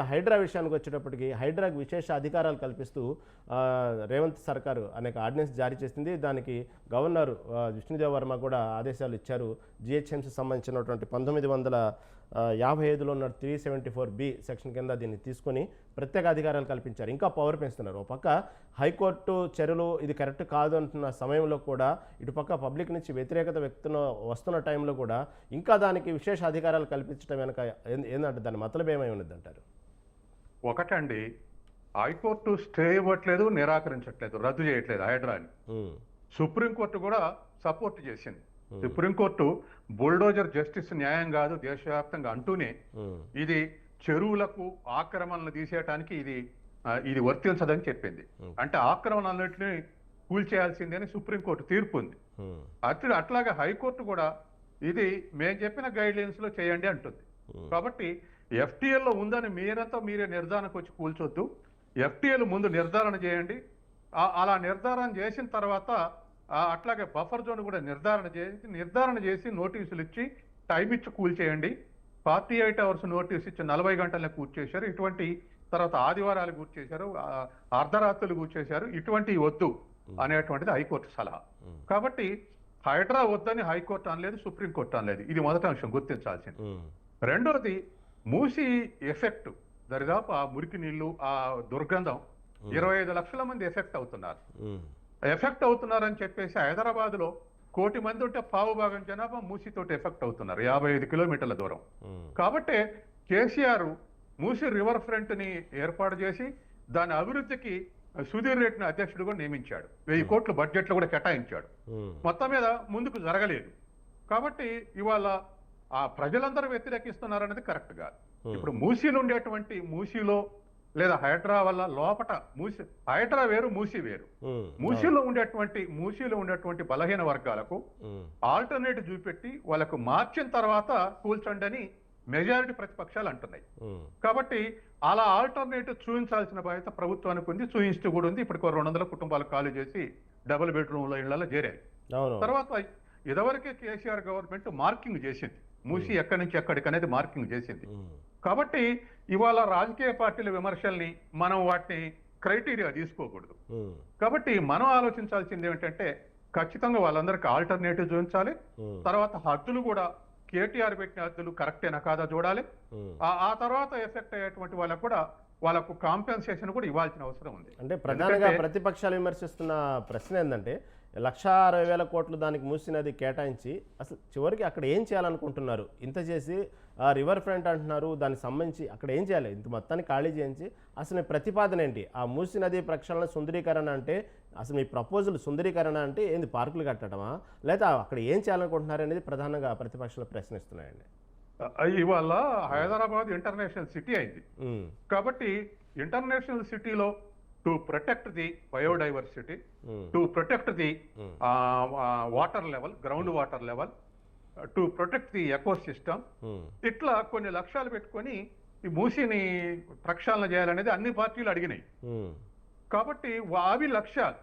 హైడ్రా విషయానికి వచ్చేటప్పటికి హైడ్రాకు విశేష అధికారాలు కల్పిస్తూ రేవంత్ సర్కారు అనేక ఆర్డినెన్స్ జారీ చేసింది. దానికి గవర్నర్ విష్ణుదేవ్ వర్మ కూడా ఆదేశాలు ఇచ్చారు. జిహెచ్ఎంసీ సంబంధించినటువంటి 1955లో ఉన్న 374B సెక్షన్ కింద దీన్ని తీసుకొని ప్రత్యేక అధికారాలు కల్పించారు. ఇంకా పవర్ పెంచుతున్నారు. ఒక పక్క హైకోర్టు చర్యలు ఇది కరెక్ట్ కాదు అంటున్న సమయంలో కూడా ఇటుపక్క పబ్లిక్ నుంచి వ్యతిరేకత వస్తున్న టైంలో కూడా ఇంకా దానికి విశేష అధికారాలు కల్పించడం వెనక ఏంటంటే దాని మతలబ్ ఏమై ఉన్నది అంటారు? ఒకటండి, హైకోర్టు స్టే ఇవ్వట్లేదు, నిరాకరించట్లేదు, రద్దు చేయట్లేదు హైడ్రాని. సుప్రీంకోర్టు కూడా సపోర్ట్ చేసింది. సుప్రీంకోర్టు బుల్డోజర్ జస్టిస్ న్యాయం కాదు దేశవ్యాప్తంగా అంటూనే ఇది చెరువులకు ఆక్రమణలు తీసేయటానికి ఇది వర్తించదని చెప్పింది. అంటే ఆక్రమణలన్నింటినీ కూల్చేయాల్సిందే అని సుప్రీంకోర్టు తీర్పు ఉంది. అట్లాగే హైకోర్టు కూడా ఇది మేము చెప్పిన గైడ్ లైన్స్ లో చేయండి అంటుంది. కాబట్టి ఎఫ్టీఎల్లో ఉందని మీరే నిర్ధారణకు వచ్చి కూల్చొద్దు, ఎఫ్టీఎల్ ముందు నిర్ధారణ చేయండి. అలా నిర్ధారణ చేసిన తర్వాత అట్లాగే బఫర్ జోన్ కూడా నిర్ధారణ చేసి నోటీసులు ఇచ్చి టైం ఇచ్చి కూల్చేయండి. 48 అవర్స్ నోటీస్ ఇచ్చి 40 గంటలనే కూర్చేశారు. ఇటువంటి తర్వాత ఆదివారాలు కూర్చేశారు, అర్ధరాత్రులు కూర్చేశారు. ఇటువంటి వద్దు అనేటువంటిది హైకోర్టు సలహా. కాబట్టి హైడ్రా వద్దని హైకోర్టు అనలేదు, సుప్రీంకోర్టు అనలేదు. ఇది మొదటి అంశం గుర్తించాల్సింది. రెండోది మూసి ఎఫెక్ట్. దరిదాపు ఆ మురికి నీళ్లు, ఆ దుర్గంధం 25 లక్షల మంది ఎఫెక్ట్ అవుతున్నారని చెప్పేసి హైదరాబాద్ లో 1 కోటి మంది ఉంటే పావు భాగం జనాభా మూసితోటి ఎఫెక్ట్ అవుతున్నారు 55 కిలోమీటర్ల దూరం. కాబట్టి కేసీఆర్ మూసి రివర్ ఫ్రంట్ ని ఏర్పాటు చేసి దాని అభివృద్ధికి సుధీర్ రెడ్డిని అధ్యక్షుడిగా నియమించాడు. 1000 కోట్ల బడ్జెట్ లో కూడా కేటాయించాడు. మొత్తం మీద ముందుకు జరగలేదు. కాబట్టి ఇవాళ ఆ ప్రజలందరూ వ్యతిరేకిస్తున్నారనేది కరెక్ట్ కాదు. ఇప్పుడు మూసీలో లేదా హైడ్రా వల్ల లోపట హైడ్రా వేరు, మూసీ వేరు. మూసీలో ఉండేటువంటి బలహీన వర్గాలకు ఆల్టర్నేటివ్ చూపెట్టి వాళ్ళకు మార్చిన తర్వాత కూల్చండి అని మెజారిటీ ప్రతిపక్షాలు అంటున్నాయి. కాబట్టి అలా ఆల్టర్నేటివ్ చూపించాల్సిన బాధ్యత ప్రభుత్వానికి ఉంది, చూపిస్తూ కూడా ఉంది. ఇప్పటికో 200 కుటుంబాలు ఖాళీ చేసి డబుల్ బెడ్రూమ్ల ఇళ్లలో చేరాయి. తర్వాత ఇదివరకే కేసీఆర్ గవర్నమెంట్ మార్కింగ్ చేసింది, మూసి ఎక్కడి నుంచి ఎక్కడికి అనేది మార్కింగ్ చేసింది. కాబట్టి ఇవాళ రాజకీయ పార్టీల విమర్శల్ని మనం వాటిని క్రైటీరియా తీసుకోకూడదు. కాబట్టి మనం ఆలోచించాల్సింది ఏమిటంటే ఖచ్చితంగా వాళ్ళందరికీ ఆల్టర్నేటివ్ చూపించాలి. తర్వాత హద్దులు కూడా కేటీఆర్ పెట్టిన హద్దులు కరెక్టేనా కాదా చూడాలి. ఆ తర్వాత ఎఫెక్ట్ అయ్యేటువంటి వాళ్ళకు కాంపెన్సేషన్ కూడా ఇవ్వాల్సిన అవసరం ఉంది. అంటే ప్రధానంగా ప్రతిపక్షాలు విమర్శిస్తున్న ప్రశ్న ఏంటంటే 1,60,000 కోట్లు దానికి మూసినది కేటాయించి అసలు చివరికి అక్కడ ఏం చేయాలనుకుంటున్నారు? ఇంత చేసి రివర్ ఫ్రంట్ అంటున్నారు, దానికి సంబంధించి అక్కడ ఏం చేయాలి? ఇంత మొత్తాన్ని ఖాళీ చేయించి అసలు మీ ప్రతిపాదన ఏంటి? ఆ మూసి నది ప్రక్షాళన సుందరీకరణ అంటే అసలు మీ ప్రపోజల్ సుందరీకరణ అంటే ఏంది? పార్కులు కట్టడమా, లేదా అక్కడ ఏం చేయాలనుకుంటున్నారు అనేది ప్రధానంగా ప్రతిపక్షాలు ప్రశ్నిస్తున్నాయండి. ఇవాళ హైదరాబాద్ ఇంటర్నేషనల్ సిటీ అయింది. కాబట్టి ఇంటర్నేషనల్ సిటీలో to protect the biodiversity, to protect the water level, groundwater level, to protect the ecosystem. ఇట్లా కొన్ని లక్ష్యాలు పెట్టుకొని ఈ మూసిని ప్రక్షాళన చేయాలనేది అన్ని పార్టీలు అడిగినాయి. కాబట్టి అవి లక్ష్యాలు.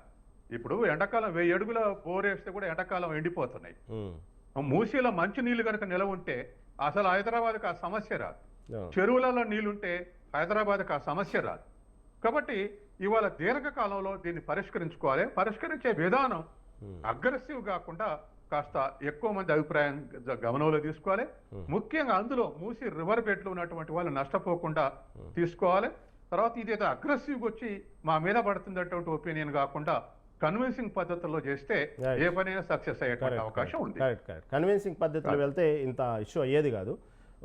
ఇప్పుడు ఎండాకాలం 1000 అడుగుల బోరేస్తే కూడా ఎండాకాలం ఎండిపోతున్నాయి. మూసీలో మంచి నీళ్లు కనుక నిలవ ఉంటే అసలు హైదరాబాద్కి ఆ సమస్య రాదు. చెరువులలో నీళ్లుంటే హైదరాబాద్కి ఆ సమస్య రాదు. కాబట్టి ఇవాళ దీర్ఘకాలంలో దీన్ని పరిష్కరించుకోవాలి. పరిష్కరించే విధానం అగ్రెసివ్ కాకుండా కాస్త ఎక్కువ మంది అభిప్రాయం గమనంలో తీసుకోవాలి. ముఖ్యంగా అందులో మూసి రివర్ బెడ్ లో ఉన్నటువంటి వాళ్ళు నష్టపోకుండా తీసుకోవాలి. తర్వాత ఇదేదో అగ్రెసివ్గా వచ్చి మా మీద పడుతున్నటువంటి ఒపీనియన్ కాకుండా కన్విన్సింగ్ పద్ధతుల్లో చేస్తే ఏ పనైనా సక్సెస్ అయ్యేటువంటి అవకాశం ఉంది. కన్విన్సింగ్ పద్ధతిలో వెళ్తే ఇంత ఇష్యూ అయ్యేది కాదు.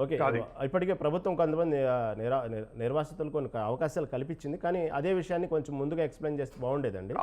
ఓకే, ఇప్పటికే ప్రభుత్వం కొంతమంది నిర్వాసితులు కొన్ని అవకాశాలు కల్పించింది, కానీ అదే విషయాన్ని కొంచెం ముందుగా ఎక్స్ప్లెయిన్ చేస్తే బాగుండేదండి.